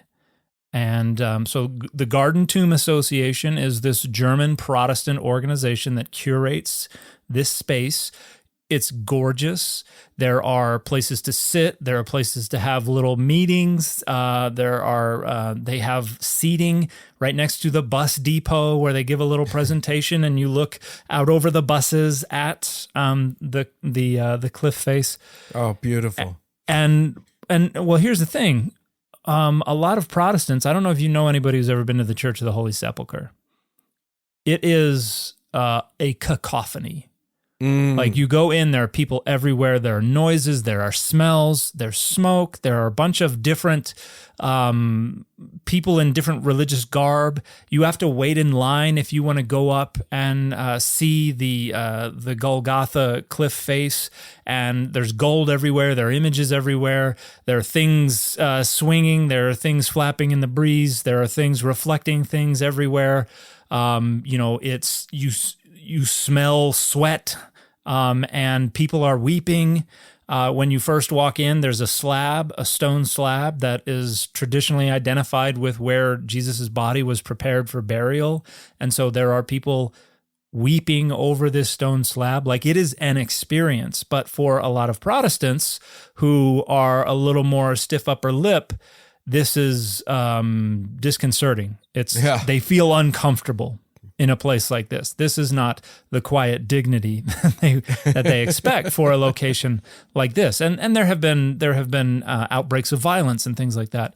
And so the Garden Tomb Association is this German Protestant organization that curates this space. It's gorgeous. There are places to sit. There are places to have little meetings. They have seating right next to the bus depot where they give a little presentation, and you look out over the buses at the cliff face. Oh, beautiful. And well, here's the thing. A lot of Protestants, I don't know if you know anybody who's ever been to the Church of the Holy Sepulchre. It is a cacophony. Like you go in, there are people everywhere. There are noises, there are smells, there's smoke. There are a bunch of different people in different religious garb. You have to wait in line if you want to go up and see the Golgotha cliff face. And there's gold everywhere. There are images everywhere. There are things swinging. There are things flapping in the breeze. There are things reflecting things everywhere. It's you smell sweat. And people are weeping. When you first walk in, there's a stone slab that is traditionally identified with where Jesus' body was prepared for burial. And so there are people weeping over this stone slab. Like, it is an experience. But for a lot of Protestants who are a little more stiff upper lip, this is disconcerting. They feel uncomfortable in a place like this. This is not the quiet dignity that they expect for a location like this. And there have been outbreaks of violence and things like that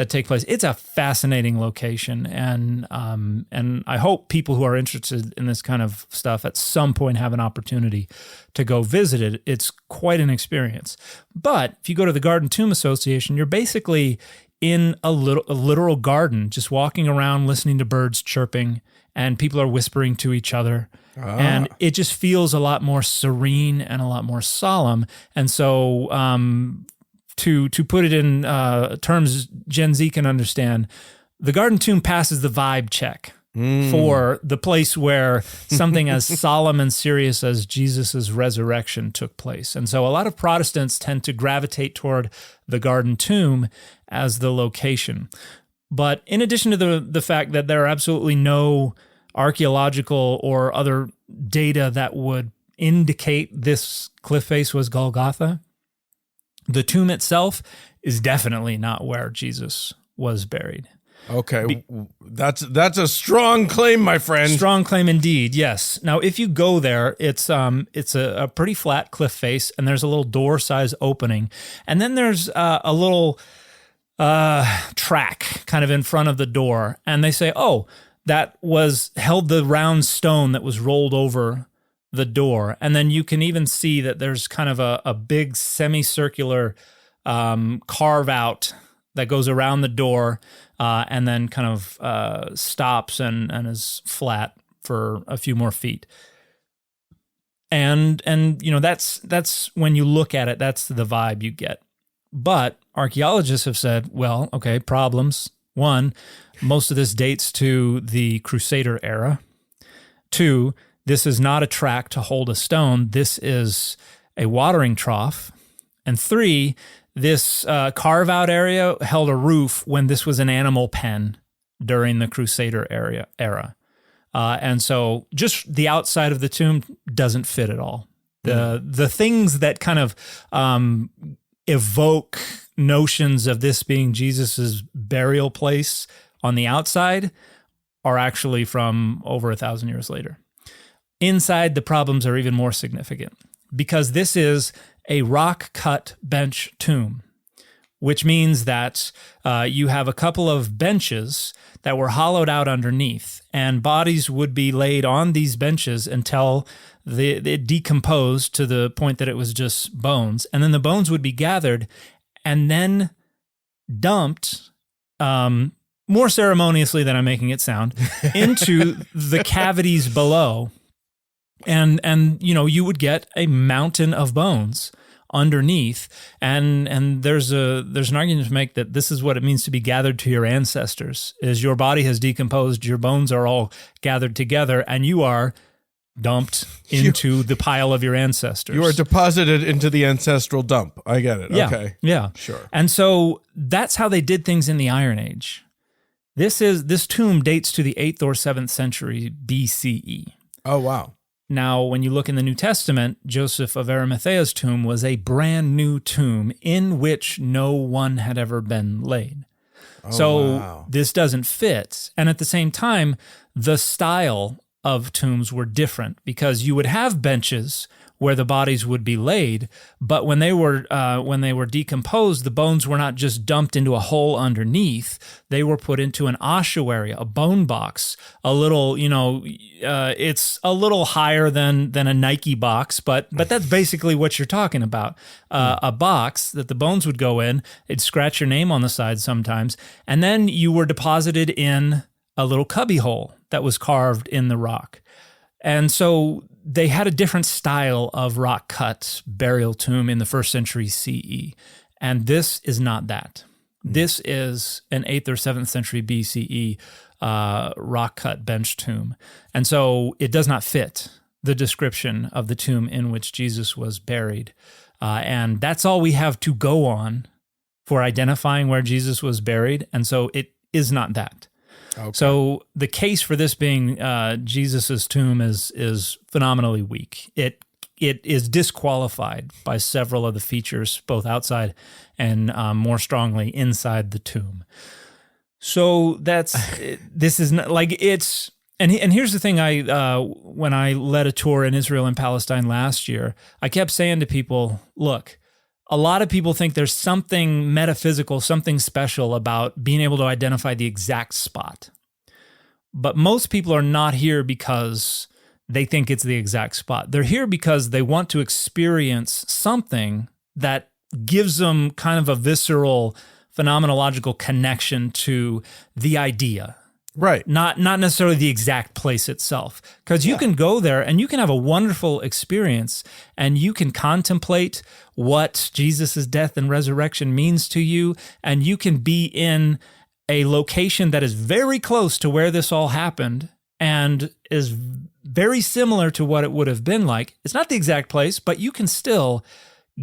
take place. It's a fascinating location, and I hope people who are interested in this kind of stuff at some point have an opportunity to go visit it. It's quite an experience. But if you go to the Garden Tomb Association, you're basically in a literal garden, just walking around, listening to birds chirping, and people are whispering to each other. And it just feels a lot more serene and a lot more solemn. And so to put it in terms Gen Z can understand, the Garden Tomb passes the vibe check for the place where something as solemn and serious as Jesus' resurrection took place. And so a lot of Protestants tend to gravitate toward the Garden Tomb as the location. But in addition to the fact that there are absolutely no archaeological or other data that would indicate this cliff face was Golgotha, the tomb itself is definitely not where Jesus was buried. Okay, that's a strong claim, my friend. Strong claim indeed, yes. Now, if you go there, it's a pretty flat cliff face, and there's a little door-size opening, and then there's a little track kind of in front of the door, and they say, oh, that held the round stone that was rolled over the door. And then you can even see that there's kind of a big semicircular carve out that goes around the door and then kind of stops and is flat for a few more feet. And that's when you look at it, that's the vibe you get. But archaeologists have said, well, okay, problems. One, most of this dates to the Crusader era. Two, this is not a track to hold a stone. This is a watering trough. And three, this carve-out area held a roof when this was an animal pen during the Crusader era. And so just the outside of the tomb doesn't fit at all. The things that kind of evoke notions of this being Jesus's burial place on the outside are actually from over 1,000 years later. Inside, the problems are even more significant because this is a rock-cut bench tomb, which means that you have a couple of benches that were hollowed out underneath, and bodies would be laid on these benches until it decomposed to the point that it was just bones. And then the bones would be gathered and then dumped, more ceremoniously than I'm making it sound, into the cavities below. And you would get a mountain of bones underneath, and there's an argument to make that this is what it means to be gathered to your ancestors. Is your body has decomposed, your bones are all gathered together, and you are dumped into the pile of your ancestors. You are deposited into the ancestral dump. I get it. Yeah, Okay. Yeah. Sure. And so that's how they did things in the Iron Age. This tomb dates to the 8th or 7th century BCE. Oh, wow. Now, when you look in the New Testament, Joseph of Arimathea's tomb was a brand new tomb in which no one had ever been laid. So this doesn't fit. And at the same time, the style of tombs were different because you would have benches where the bodies would be laid, but when they were decomposed, the bones were not just dumped into a hole underneath. They were put into an ossuary, a bone box, a little, it's a little higher than a Nike box, but that's basically what you're talking about. A box that the bones would go in, it'd scratch your name on the side sometimes, and then you were deposited in a little cubby hole that was carved in the rock. And so they had a different style of rock cut burial tomb in the 1st century CE. And this is not that. This is an 8th or 7th century BCE rock cut bench tomb. And so it does not fit the description of the tomb in which Jesus was buried. And that's all we have to go on for identifying where Jesus was buried. And so it is not that. Okay. So the case for this being Jesus's tomb is phenomenally weak. It is disqualified by several of the features, both outside and more strongly inside the tomb. So this is not like it's. And here's the thing: when I led a tour in Israel and Palestine last year, I kept saying to people, look. A lot of people think there's something metaphysical, something special about being able to identify the exact spot. But most people are not here because they think it's the exact spot. They're here because they want to experience something that gives them kind of a visceral, phenomenological connection to the idea. Right. Not necessarily the exact place itself. Because you can go there and you can have a wonderful experience and you can contemplate what Jesus' death and resurrection means to you, and you can be in a location that is very close to where this all happened and is very similar to what it would have been like. It's not the exact place, but you can still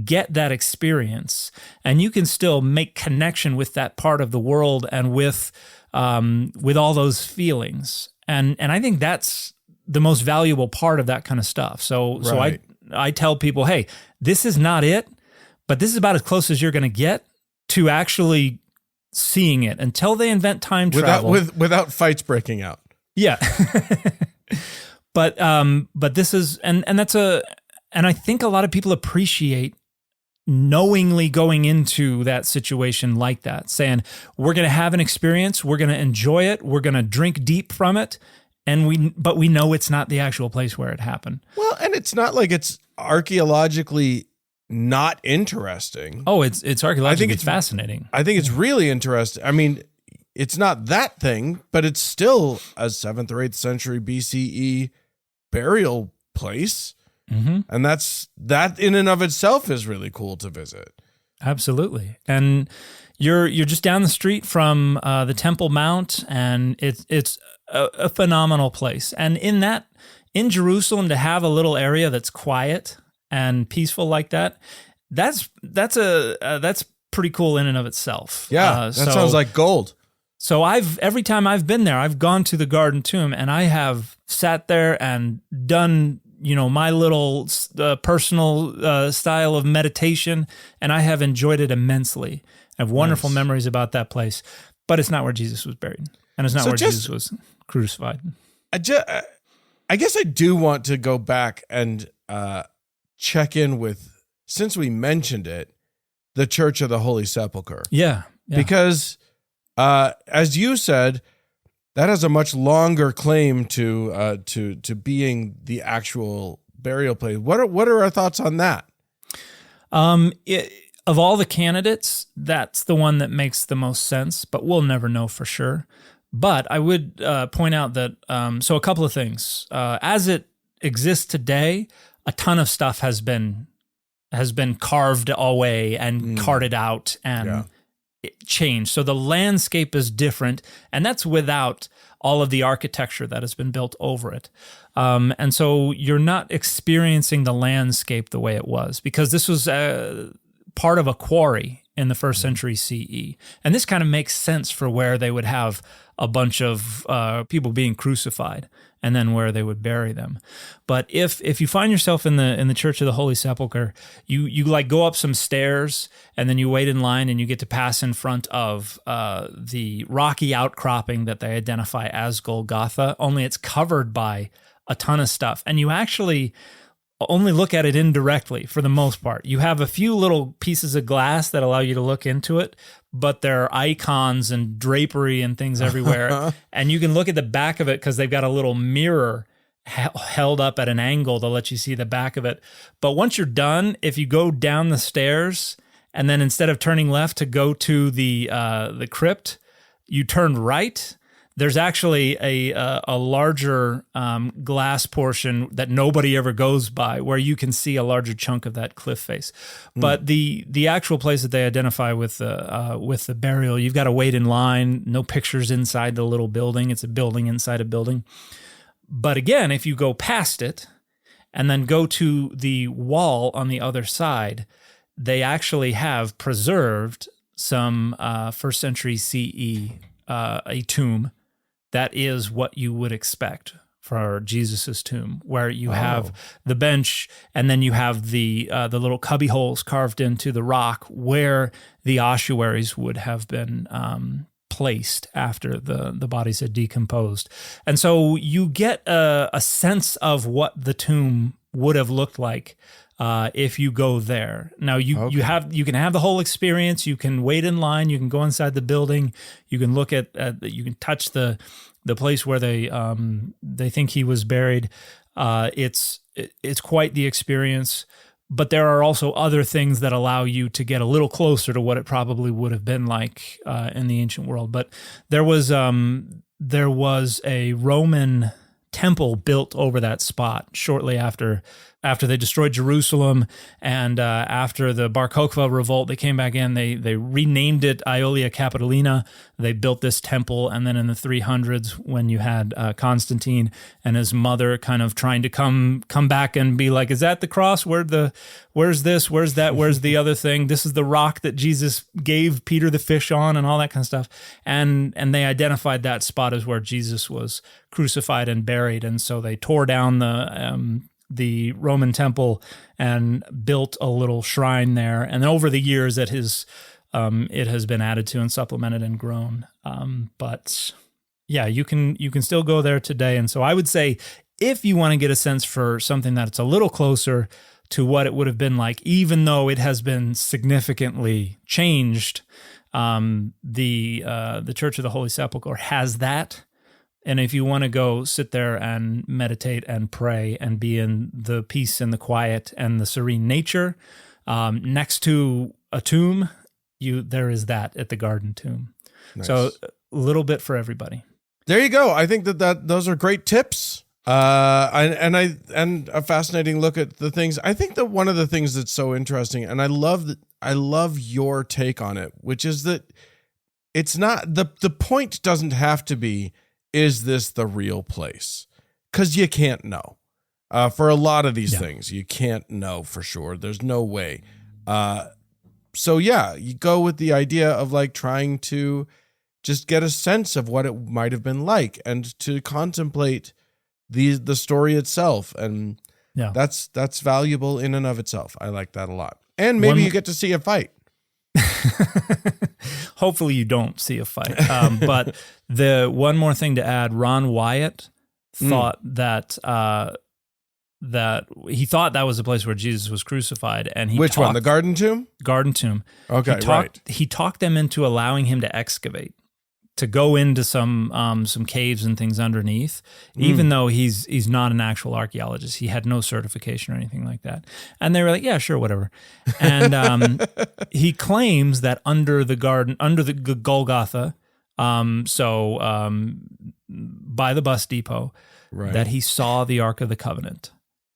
get that experience and you can still make connection with that part of the world and with all those feelings. And I think that's the most valuable part of that kind of stuff. So I tell people, hey, this is not it, but this is about as close as you're going to get to actually seeing it until they invent time travel. Without fights breaking out. Yeah. But this is, and I think a lot of people appreciate knowingly going into that situation like that, saying, we're going to have an experience, we're going to enjoy it, we're going to drink deep from it, but we know it's not the actual place where it happened. Well, and it's not like it's archaeologically not interesting. Oh, it's archaeologically, I think it's fascinating. I think it's really interesting. I mean, it's not that thing, but it's still a 7th or 8th century BCE burial place. And that in and of itself is really cool to visit. Absolutely. And you're just down the street from the Temple Mount, and it's a phenomenal place. And in Jerusalem, to have a little area that's quiet and peaceful like that's pretty cool in and of itself. Yeah, that sounds like gold. So every time I've been there, I've gone to the Garden Tomb, and I have sat there and done, my little personal style of meditation, and I have enjoyed it immensely. I have wonderful memories about that place, but it's not where Jesus was buried, and it's not where Jesus was crucified. I guess I do want to go back and check in with, since we mentioned it, the Church of the Holy Sepulchre. Yeah. Because as you said, that has a much longer claim to being the actual burial place. What are our thoughts on that? Of all the candidates, that's the one that makes the most sense, but we'll never know for sure. But I would point out that, so a couple of things. As it exists today, a ton of stuff has been carved away and carted out and changed. So the landscape is different, and that's without all of the architecture that has been built over it. And so you're not experiencing the landscape the way it was, because this was part of a quarry in the first century CE. And this kind of makes sense for where they would have a bunch of people being crucified, and then where they would bury them. But if you find yourself in the Church of the Holy Sepulchre, you like go up some stairs, and then you wait in line, and you get to pass in front of the rocky outcropping that they identify as Golgotha, only it's covered by a ton of stuff. And you actually only look at it indirectly for the most part. You have a few little pieces of glass that allow you to look into it, but there are icons and drapery and things everywhere. And you can look at the back of it because they've got a little mirror held up at an angle to let you see the back of it. But once you're done, if you go down the stairs, and then instead of turning left to go to the crypt, you turn right, there's actually a larger glass portion that nobody ever goes by, where you can see a larger chunk of that cliff face. But the actual place that they identify with the burial, you've got to wait in line. No pictures inside the little building. It's a building inside a building. But again, if you go past it and then go to the wall on the other side, they actually have preserved some first century CE, a tomb that is what you would expect for Jesus's tomb, where you have the bench, and then you have the little cubby holes carved into the rock where the ossuaries would have been placed after the bodies had decomposed. And so you get a sense of what the tomb would have looked like if you go there. Now you can have the whole experience. You can wait in line. You can go inside the building. You can look at you can touch the place where they think he was buried. It's quite the experience. But there are also other things that allow you to get a little closer to what it probably would have been like in the ancient world. But there was a Roman temple built over that spot shortly after they destroyed Jerusalem, and after the Bar Kokhba revolt, they came back in. They renamed it Aelia Capitolina. They built this temple, and then in the 300s, when you had Constantine and his mother kind of trying to come back and be like, "Is that the cross? Where's this? Where's that? Where's the other thing? This is the rock that Jesus gave Peter the fish on," and all that kind of stuff. And they identified that spot as where Jesus was crucified and buried, and so they tore down the Roman temple and built a little shrine there. And over the years, it has been added to and supplemented and grown. But yeah, you can still go there today. And so I would say, if you want to get a sense for something that's a little closer to what it would have been like, even though it has been significantly changed, the Church of the Holy Sepulchre has that. And if you want to go sit there and meditate and pray and be in the peace and the quiet and the serene nature next to a tomb, there is that at the Garden Tomb. Nice. So a little bit for everybody. There you go. I think that those are great tips. And a fascinating look at the things. I think that one of the things that's so interesting, and I love your take on it, which is that it's not the point doesn't have to be, is this the real place? Because you can't know. For a lot of these things, you can't know for sure. There's no way. So yeah, you go with the idea of like trying to just get a sense of what it might have been like, and to contemplate the story itself, and that's valuable in and of itself. I like that a lot. And maybe you get to see a fight. Hopefully you don't see a fight. But the one more thing to add, Ron Wyatt thought that he thought that was the place where Jesus was crucified, and Which one? The Garden Tomb? Garden Tomb. Okay, right. He talked them into allowing him to excavate, to go into some caves and things underneath, even though he's not an actual archaeologist. He had no certification or anything like that. And they were like, yeah, sure, whatever. And he claims that under the Golgotha, by the bus depot, that he saw the Ark of the Covenant,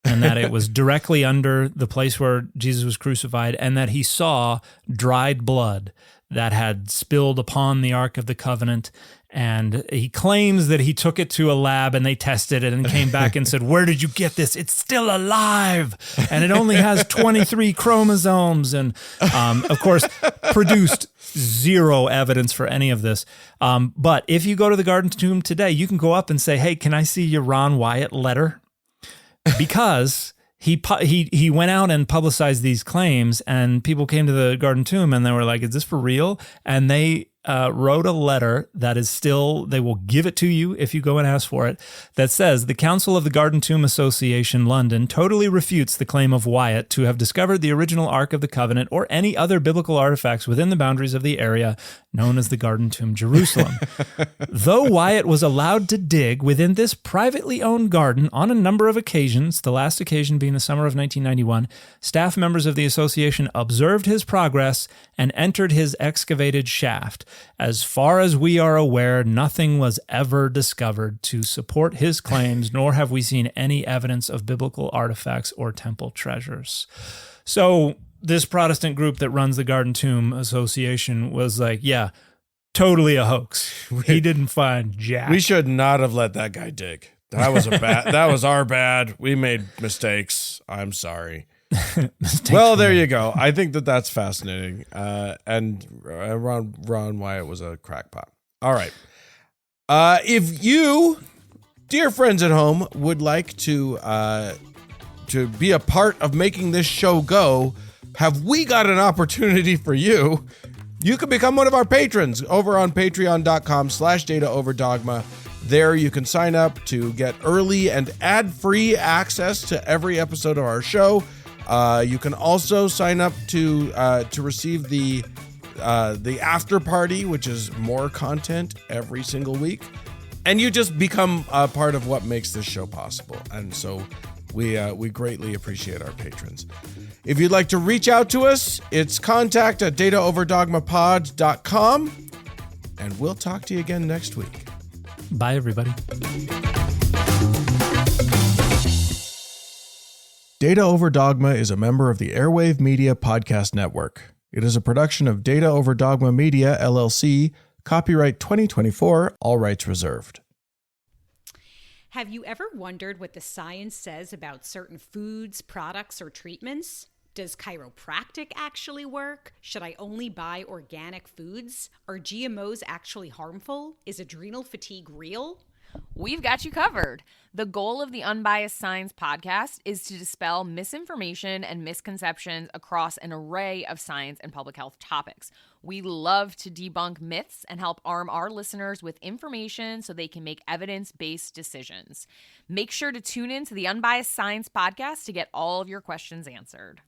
and that it was directly under the place where Jesus was crucified, and that he saw dried blood that had spilled upon the Ark of the Covenant. And he claims that he took it to a lab and they tested it and came back and said, where did you get this? It's still alive. And it only has 23 chromosomes. And of course, produced zero evidence for any of this. But if you go to the Garden Tomb today, you can go up and say, hey, can I see your Ron Wyatt letter? Because he went out and publicized these claims, and people came to the Garden Tomb and they were like, is this for real? And they wrote a letter that is still, they will give it to you if you go and ask for it, that says, the Council of the Garden Tomb Association, London, totally refutes the claim of Wyatt to have discovered the original Ark of the Covenant or any other biblical artifacts within the boundaries of the area known as the Garden Tomb, Jerusalem. Though Wyatt was allowed to dig within this privately owned garden on a number of occasions, the last occasion being the summer of 1991, staff members of the association observed his progress and entered his excavated shaft. As far as we are aware, nothing was ever discovered to support his claims, nor have we seen any evidence of biblical artifacts or temple treasures. So this Protestant group that runs the Garden Tomb Association was like, yeah, totally a hoax. He didn't find jack. We should not have let that guy dig. That was our bad. We made mistakes. I'm sorry. Well, there you go. I think that's fascinating. And Ron Wyatt was a crackpot. All right. If you, dear friends at home, would like to be a part of making this show go, have we got an opportunity for you? You can become one of our patrons over on patreon.com/Data Over Dogma. There you can sign up to get early and ad-free access to every episode of our show. You can also sign up to receive the after party, which is more content every single week, and you just become a part of what makes this show possible. And so we greatly appreciate our patrons. If you'd like to reach out to us, it's contact@dataoverdogmapod.com, and we'll talk to you again next week. Bye, everybody. Data Over Dogma is a member of the Airwave Media Podcast Network. It is a production of Data Over Dogma Media, LLC, copyright 2024, all rights reserved. Have you ever wondered what the science says about certain foods, products, or treatments? Does chiropractic actually work? Should I only buy organic foods? Are GMOs actually harmful? Is adrenal fatigue real? We've got you covered. The goal of the Unbiased Science podcast is to dispel misinformation and misconceptions across an array of science and public health topics. We love to debunk myths and help arm our listeners with information so they can make evidence-based decisions. Make sure to tune in to the Unbiased Science podcast to get all of your questions answered.